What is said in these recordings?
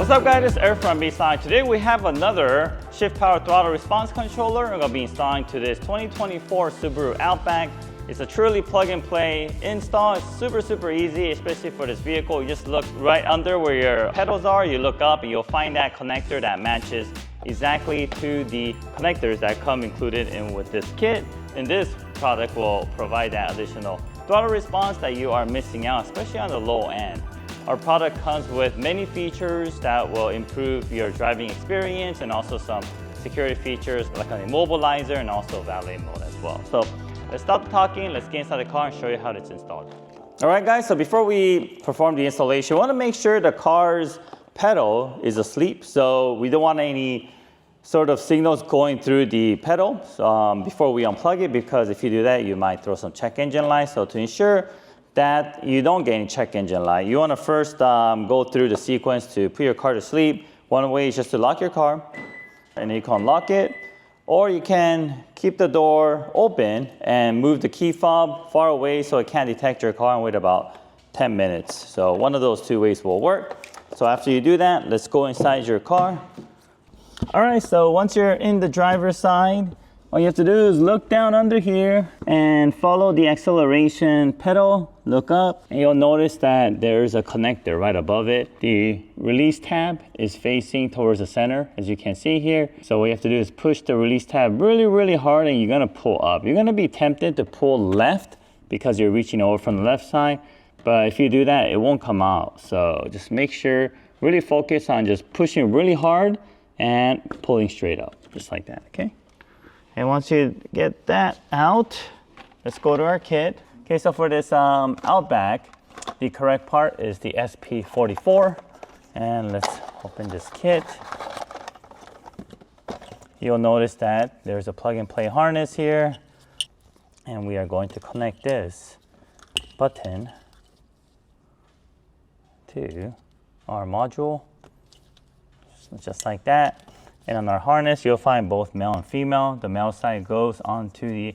What's up guys, it's Eric from B-Side. Today we have another ShiftPower throttle response controller. We're going to be installing to this 2024 Subaru Outback. It's a truly plug and play install. It's super easy, especially for this vehicle. You just look right under where your pedals are, you look up and you'll find that connector that matches exactly to the connectors that come included in with this kit. And this product will provide that additional throttle response that you are missing out, especially on the low end. Our product comes with many features that will improve your driving experience and also some security features like an immobilizer and also valet mode as well. So let's stop talking, let's get inside the car and show you how it's installed. All right guys, so before we perform the installation, we want to make sure the car's pedal is asleep. So we don't want any sort of signals going through the pedal before we unplug it, because if you do that, you might throw some check engine light. So to ensure that you don't get any check engine light, you want to first go through the sequence to put your car to sleep. One way is just to lock your car, and you can unlock it, or you can keep the door open and move the key fob far away so it can't detect your car and wait about 10 minutes. So one of those two ways will work. So after you do that, let's go inside your car. All right, so once you're in the driver's side, all you have to do is look down under here and follow the acceleration pedal, look up, and you'll notice that there's a connector right above it. The release tab is facing towards the center, as you can see here. So what you have to do is push the release tab really hard, and you're gonna pull up. You're gonna be tempted to pull left because you're reaching over from the left side, but if you do that, it won't come out. So just make sure, really focus on just pushing really hard and pulling straight up, just like that, okay? And once you get that out, let's go to our kit. Okay, so for this Outback, the correct part is the SP44. And let's open this kit. You'll notice that there's a plug and play harness here. And we are going to connect this button to our module, just like that. And on our harness, you'll find both male and female. The male side goes onto the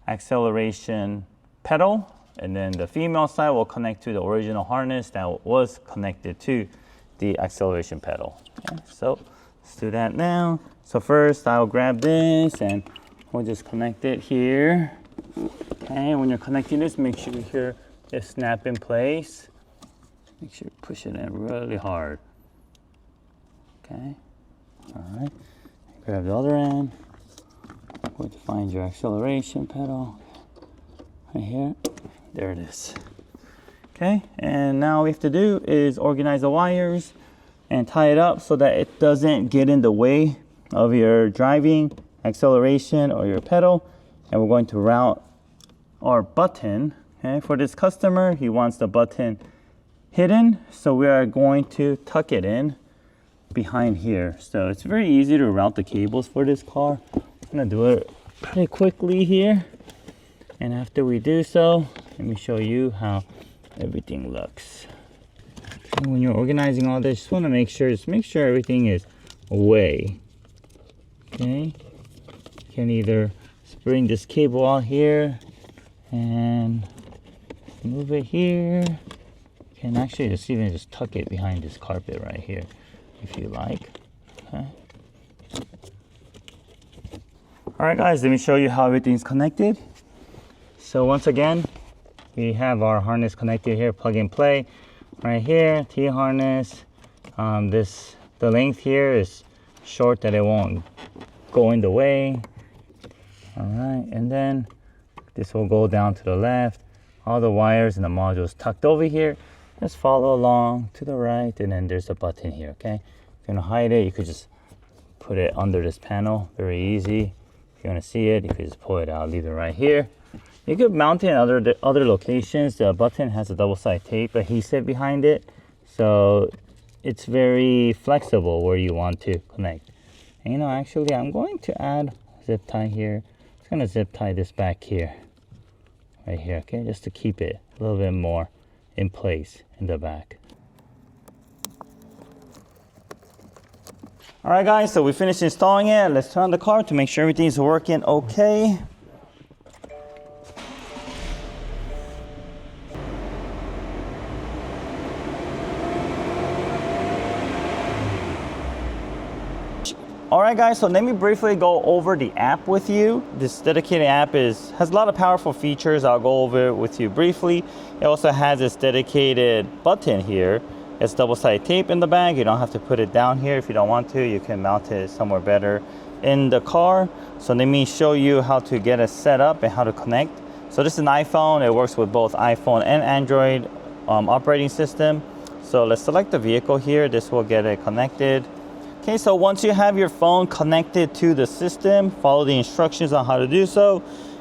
acceleration pedal, and then the female side will connect to the original harness that was connected to the acceleration pedal. Okay, so let's do that now. So first, I'll grab this and we'll just connect it here. Okay, when you're connecting this, make sure you hear it snap in place. Make sure you push it in really hard. Okay. All right, grab the other end. I'm going to find your acceleration pedal right here. There it is. Okay, and now all we have to do is organize the wires and tie it up so that it doesn't get in the way of your driving, acceleration, or your pedal. And we're going to route our button. Okay, for this customer, he wants the button hidden, so we are going to tuck it in behind here. So it's very easy to route the cables for this car. I'm gonna do it pretty quickly here, and after we do so, let me show you how everything looks. And when you're organizing all this, just want to make sure everything is away. Okay, you can either bring this cable out here and move it here. You can actually just tuck it behind this carpet right here if you like. Okay. All right guys, let me show you how everything's connected. So once again, we have our harness connected here, plug and play right here, T-harness. The length here is short that it won't go in the way. All right, and then this will go down to the left. All the wires and the modules tucked over here. Just follow along to the right, and then there's a button here, okay? If you want to hide it, you could just put it under this panel, very easy. If you want to see it, you could just pull it out, leave it right here. You could mount it in other locations. The button has a double-sided tape adhesive behind it, so it's very flexible where you want to connect. And you know, actually, I'm going to add zip tie here. I'm just going to zip tie this back here, right here, okay? Just to keep it a little bit more in place in the back. All right guys, so we finished installing it. Let's turn on the car to make sure everything's working okay. All right, guys, so let me briefly go over the app with you. This dedicated app has a lot of powerful features. I'll go over it with you briefly. It also has this dedicated button here. It's double-sided tape in the bag. You don't have to put it down here if you don't want to. You can mount it somewhere better in the car. So let me show you how to get it set up and how to connect. So this is an iPhone. It works with both iPhone and Android operating system. So let's select the vehicle here. This will get it connected. Okay, so once you have your phone connected to the system, follow the instructions on how to do so.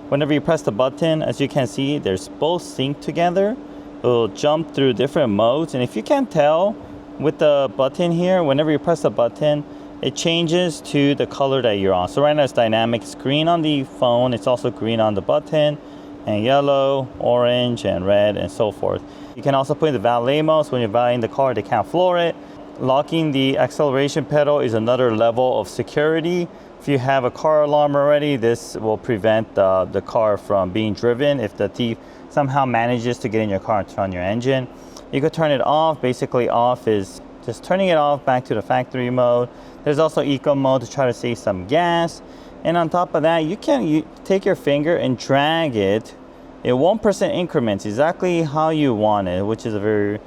Whenever you press the button, as you can see, there's both synced together. It will jump through different modes. And if you can tell with the button here, whenever you press the button, it changes to the color that you're on. So right now it's dynamic. It's green on the phone. It's also green on the button, and yellow, orange, and red, and so forth. You can also put in the valet mode. So when you're valeting the car, they can't floor it. Locking the acceleration pedal is another level of security. If you have a car alarm already, this will prevent the car from being driven if the thief somehow manages to get in your car and turn on your engine. You could turn it off. Basically, off is just turning it off back to the factory mode. There's also eco mode to try to save some gas. And on top of that, you take your finger and drag it in 1% increments, exactly how you want it, which is a very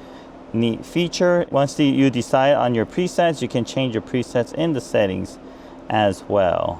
neat feature. Once you decide on your presets, you can change your presets in the settings as well.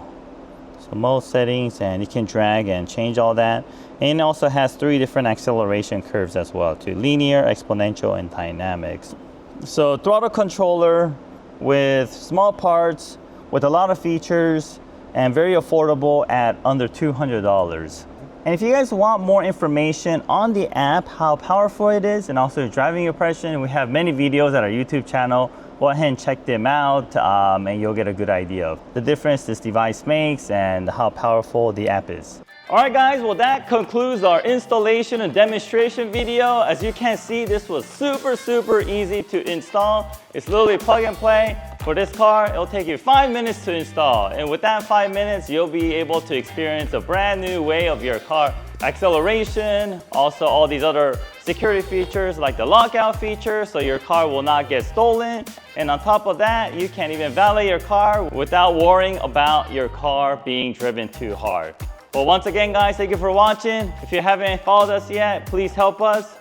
So mode settings, and you can drag and change all that. And it also has 3 different acceleration curves as well, to linear, exponential, and dynamics. So throttle controller with small parts, with a lot of features, and very affordable at under $200. And if you guys want more information on the app, how powerful it is, and also driving impression, we have many videos at our YouTube channel. Go ahead and check them out, and you'll get a good idea of the difference this device makes and how powerful the app is. All right, guys, well, that concludes our installation and demonstration video. As you can see, this was super easy to install. It's literally plug and play. For this car, it'll take you 5 minutes to install. And with that 5 minutes, you'll be able to experience a brand new way of your car acceleration, also all these other security features like the lockout feature, so your car will not get stolen. And on top of that, you can even valet your car without worrying about your car being driven too hard. Well, once again, guys, thank you for watching. If you haven't followed us yet, please help us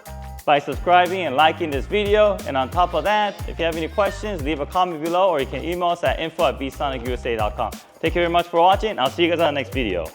by subscribing and liking this video. And on top of that, if you have any questions, leave a comment below, or you can email us at info@bsonicUSA.com. Thank you very much for watching. I'll see you guys on the next video.